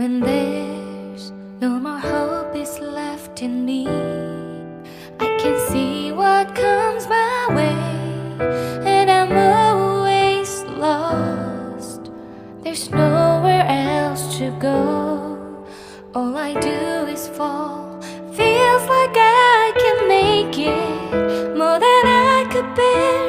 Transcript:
When there's no more hope is left in me, I can see what comes my way, and I'm always lost. There's nowhere else to go. All I do is fall. Feels like I can make it more than I could bear.